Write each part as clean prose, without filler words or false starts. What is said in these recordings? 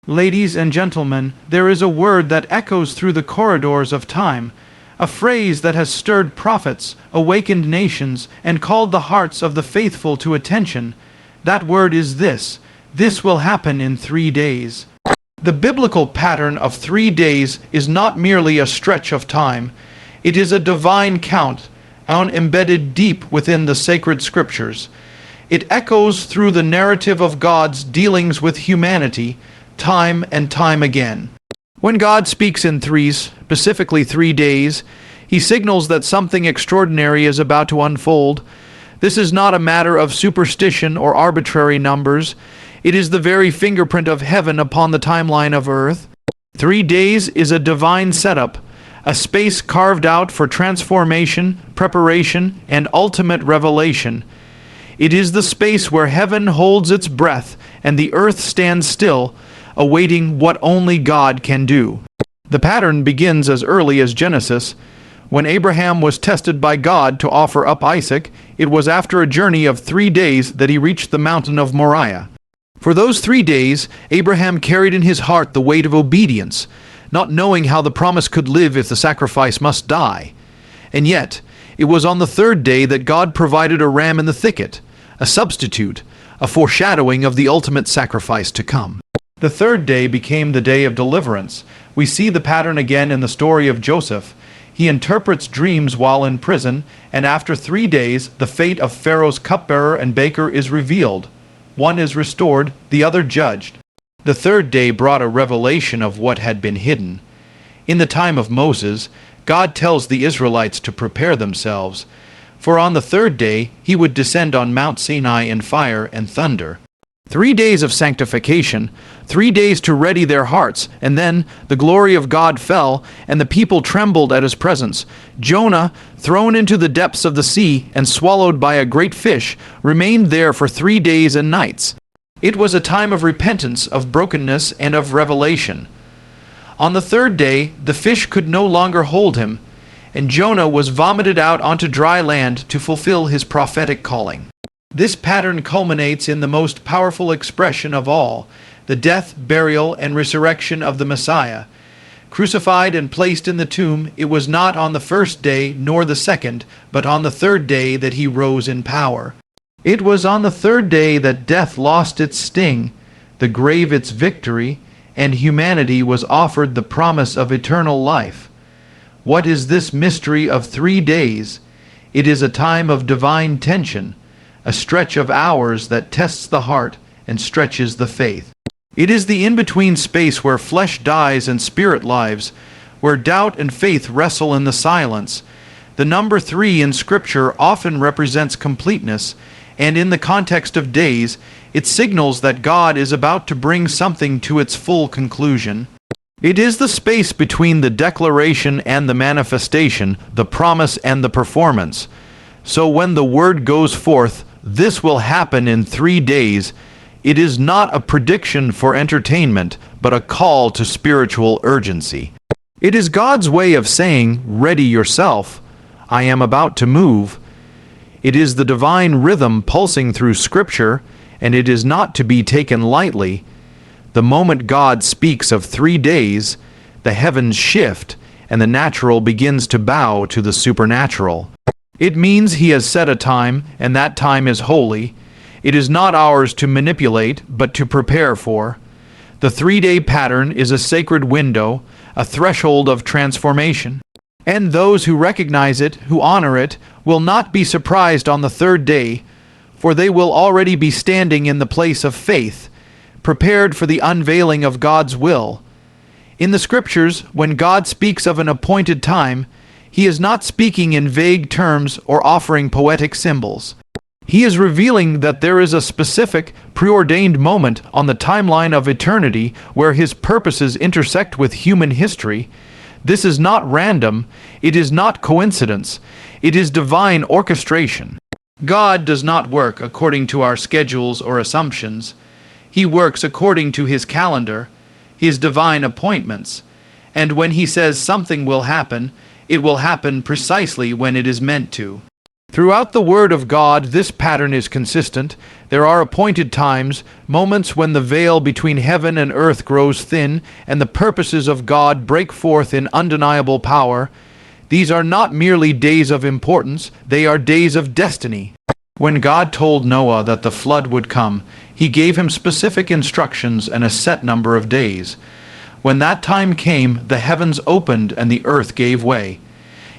Ladies and gentlemen, there is a word that echoes through the corridors of time, a phrase that has stirred prophets, awakened nations, and called the hearts of the faithful to attention. That word is this: this will happen in 3 days. The biblical pattern of 3 days is not merely a stretch of time. It is a divine count, embedded deep within the sacred scriptures. It echoes through the narrative of God's dealings with humanity, time and time again. When God speaks in threes, specifically 3 days, he signals that something extraordinary is about to unfold. This is not a matter of superstition or arbitrary numbers. It is the very fingerprint of heaven upon the timeline of earth. 3 days is a divine setup, a space carved out for transformation, preparation, and ultimate revelation. It is the space where heaven holds its breath and the earth stands still, awaiting what only God can do. The pattern begins as early as Genesis. When Abraham was tested by God to offer up Isaac, it was after a journey of 3 days that he reached the mountain of Moriah. For those 3 days, Abraham carried in his heart the weight of obedience, not knowing how the promise could live if the sacrifice must die. And yet, it was on the 3rd day that God provided a ram in the thicket, a substitute, a foreshadowing of the ultimate sacrifice to come. The 3rd day became the day of deliverance. We see the pattern again in the story of Joseph. He interprets dreams while in prison, and after 3 days, the fate of Pharaoh's cupbearer and baker is revealed. One is restored, the other judged. The 3rd day brought a revelation of what had been hidden. In the time of Moses, God tells the Israelites to prepare themselves, for on the 3rd day he would descend on Mount Sinai in fire and thunder. 3 days of sanctification, 3 days to ready their hearts, and then the glory of God fell, and the people trembled at his presence. Jonah, thrown into the depths of the sea and swallowed by a great fish, remained there for 3 days and nights. It was a time of repentance, of brokenness, and of revelation. On the 3rd day, the fish could no longer hold him, and Jonah was vomited out onto dry land to fulfill his prophetic calling. This pattern culminates in the most powerful expression of all, the death, burial, and resurrection of the Messiah. Crucified and placed in the tomb, it was not on the 1st day nor the 2nd, but on the 3rd day that he rose in power. It was on the 3rd day that death lost its sting, the grave its victory, and humanity was offered the promise of eternal life. What is this mystery of 3 days? It is a time of divine tension, a stretch of hours that tests the heart and stretches the faith. It is the in-between space where flesh dies and spirit lives, where doubt and faith wrestle in the silence. The number 3 in Scripture often represents completeness, and in the context of days, it signals that God is about to bring something to its full conclusion. It is the space between the declaration and the manifestation, the promise and the performance. So when the word goes forth, "This will happen in 3 days," it is not a prediction for entertainment, but a call to spiritual urgency. It is God's way of saying, "Ready yourself. I am about to move." It is the divine rhythm pulsing through Scripture, and it is not to be taken lightly. The moment God speaks of 3 days, the heavens shift, and the natural begins to bow to the supernatural. It means he has set a time, and that time is holy. It is not ours to manipulate, but to prepare for. The 3-day pattern is a sacred window, a threshold of transformation. And those who recognize it, who honor it, will not be surprised on the 3rd day, for they will already be standing in the place of faith, prepared for the unveiling of God's will. In the Scriptures, when God speaks of an appointed time, he is not speaking in vague terms or offering poetic symbols. He is revealing that there is a specific, preordained moment on the timeline of eternity where his purposes intersect with human history. This is not random, it is not coincidence, it is divine orchestration. God does not work according to our schedules or assumptions. He works according to his calendar, his divine appointments, and when he says something will happen, it will happen precisely when it is meant to. Throughout the Word of God, this pattern is consistent. There are appointed times, moments when the veil between heaven and earth grows thin, and the purposes of God break forth in undeniable power. These are not merely days of importance, they are days of destiny. When God told Noah that the flood would come, he gave him specific instructions and a set number of days. When that time came, the heavens opened and the earth gave way.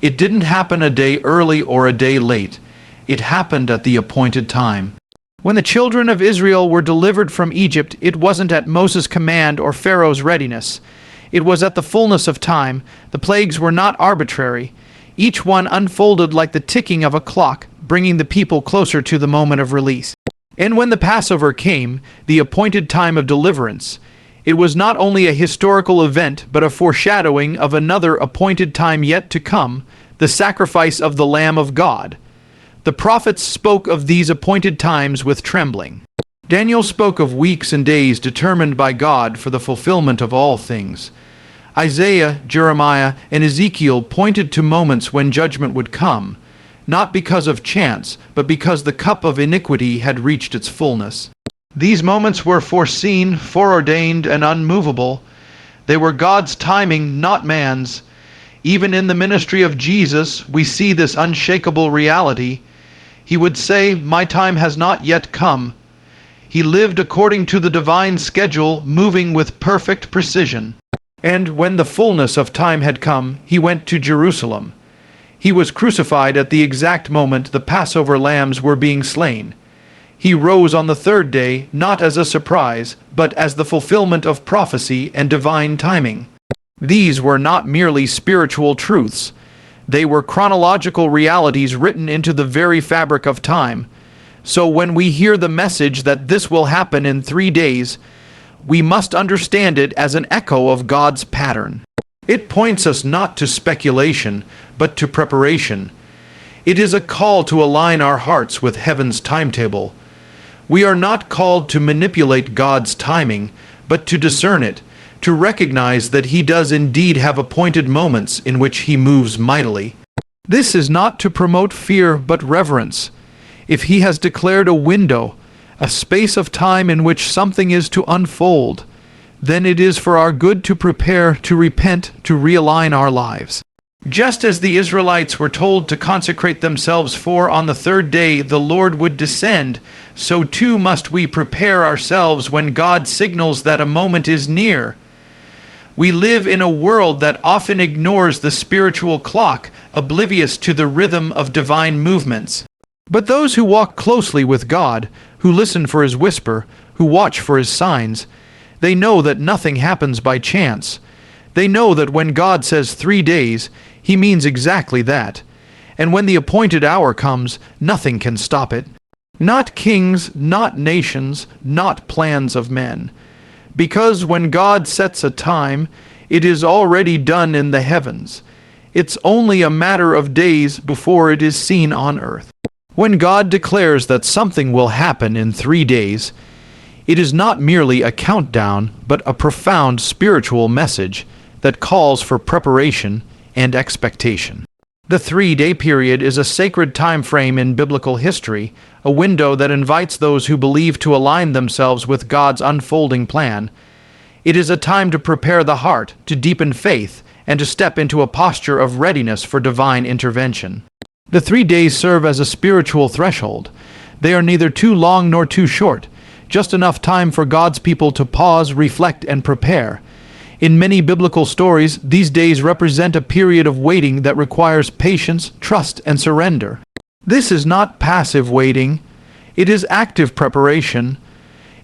It didn't happen a day early or a day late. It happened at the appointed time. When the children of Israel were delivered from Egypt, it wasn't at Moses' command or Pharaoh's readiness. It was at the fullness of time. The plagues were not arbitrary. Each one unfolded like the ticking of a clock, bringing the people closer to the moment of release. And when the Passover came, the appointed time of deliverance, it was not only a historical event, but a foreshadowing of another appointed time yet to come, the sacrifice of the Lamb of God. The prophets spoke of these appointed times with trembling. Daniel spoke of weeks and days determined by God for the fulfillment of all things. Isaiah, Jeremiah, and Ezekiel pointed to moments when judgment would come, not because of chance, but because the cup of iniquity had reached its fullness. These moments were foreseen, foreordained, and unmovable. They were God's timing, not man's. Even in the ministry of Jesus, we see this unshakable reality. He would say, "My time has not yet come." He lived according to the divine schedule, moving with perfect precision. And when the fullness of time had come, he went to Jerusalem. He was crucified at the exact moment the Passover lambs were being slain. He rose on the third day, not as a surprise, but as the fulfillment of prophecy and divine timing. These were not merely spiritual truths. They were chronological realities written into the very fabric of time. So when we hear the message that this will happen in 3 days, we must understand it as an echo of God's pattern. It points us not to speculation, but to preparation. It is a call to align our hearts with heaven's timetable. We are not called to manipulate God's timing, but to discern it, to recognize that He does indeed have appointed moments in which He moves mightily. This is not to promote fear, but reverence. If He has declared a window, a space of time in which something is to unfold, then it is for our good to prepare, to repent, to realign our lives. Just as the Israelites were told to consecrate themselves, for on the third day the Lord would descend, so too must we prepare ourselves when God signals that a moment is near. We live in a world that often ignores the spiritual clock, oblivious to the rhythm of divine movements. But those who walk closely with God, who listen for His whisper, who watch for His signs, they know that nothing happens by chance. They know that when God says 3 days, He means exactly that. And when the appointed hour comes, nothing can stop it. Not kings, not nations, not plans of men. Because when God sets a time, it is already done in the heavens. It's only a matter of days before it is seen on earth. When God declares that something will happen in 3 days, it is not merely a countdown, but a profound spiritual message that calls for preparation and expectation. The 3-day period is a sacred time frame in biblical history, a window that invites those who believe to align themselves with God's unfolding plan. It is a time to prepare the heart, to deepen faith, and to step into a posture of readiness for divine intervention. The 3 days serve as a spiritual threshold. They are neither too long nor too short, just enough time for God's people to pause, reflect, and prepare. In many biblical stories, these days represent a period of waiting that requires patience, trust, and surrender. This is not passive waiting. It is active preparation.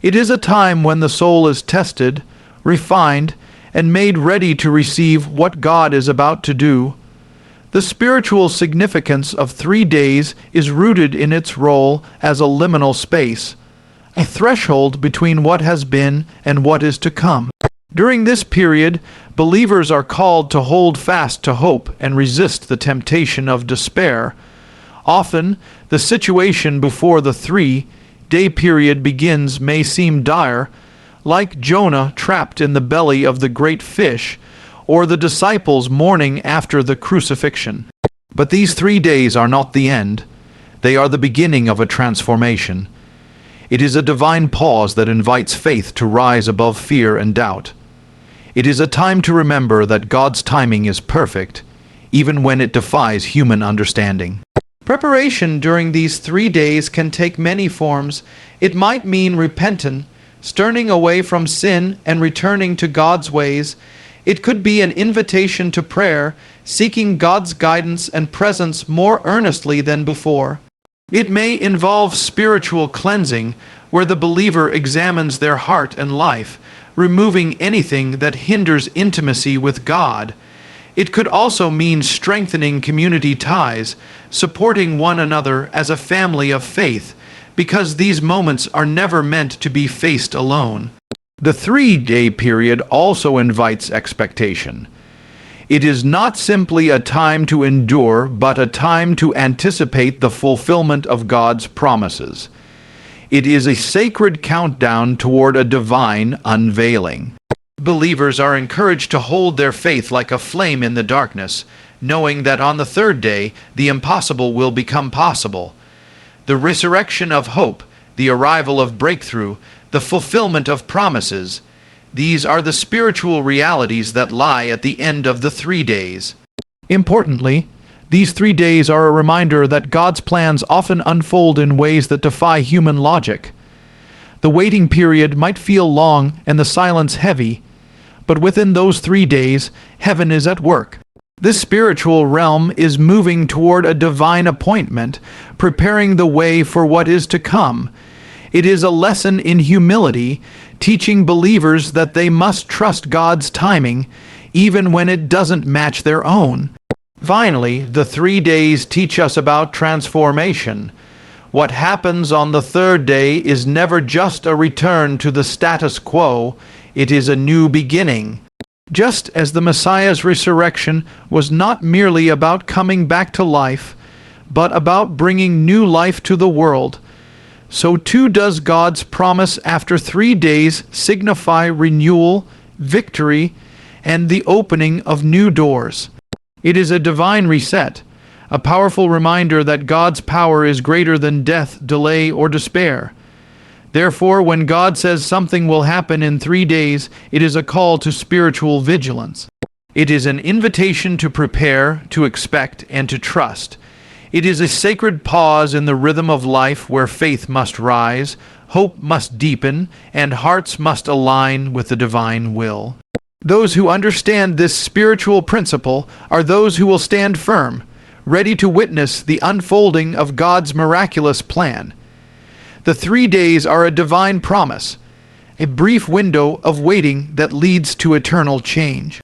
It is a time when the soul is tested, refined, and made ready to receive what God is about to do. The spiritual significance of 3 days is rooted in its role as a liminal space, a threshold between what has been and what is to come. During this period, believers are called to hold fast to hope and resist the temptation of despair. Often, the situation before the 3-day period begins may seem dire, like Jonah trapped in the belly of the great fish, or the disciples mourning after the crucifixion. But these 3 days are not the end. They are the beginning of a transformation. It is a divine pause that invites faith to rise above fear and doubt. It is a time to remember that God's timing is perfect, even when it defies human understanding. Preparation during these 3 days can take many forms. It might mean repentance, turning away from sin and returning to God's ways. It could be an invitation to prayer, seeking God's guidance and presence more earnestly than before. It may involve spiritual cleansing, where the believer examines their heart and life, removing anything that hinders intimacy with God. It could also mean strengthening community ties, supporting one another as a family of faith, because these moments are never meant to be faced alone. The 3-day period also invites expectation. It is not simply a time to endure, but a time to anticipate the fulfillment of God's promises. It is a sacred countdown toward a divine unveiling. Believers are encouraged to hold their faith like a flame in the darkness, knowing that on the 3rd day the impossible will become possible. The resurrection of hope, the arrival of breakthrough, the fulfillment of promises, these are the spiritual realities that lie at the end of the 3 days. Importantly, these 3 days are a reminder that God's plans often unfold in ways that defy human logic. The waiting period might feel long and the silence heavy, but within those 3 days, heaven is at work. This spiritual realm is moving toward a divine appointment, preparing the way for what is to come. It is a lesson in humility, teaching believers that they must trust God's timing, even when it doesn't match their own. Finally, the 3 days teach us about transformation. What happens on the 3rd day is never just a return to the status quo, it is a new beginning. Just as the Messiah's resurrection was not merely about coming back to life, but about bringing new life to the world, so too does God's promise after 3 days signify renewal, victory, and the opening of new doors. It is a divine reset, a powerful reminder that God's power is greater than death, delay, or despair. Therefore, when God says something will happen in 3 days, it is a call to spiritual vigilance. It is an invitation to prepare, to expect, and to trust. It is a sacred pause in the rhythm of life where faith must rise, hope must deepen, and hearts must align with the divine will. Those who understand this spiritual principle are those who will stand firm, ready to witness the unfolding of God's miraculous plan. The 3 days are a divine promise, a brief window of waiting that leads to eternal change.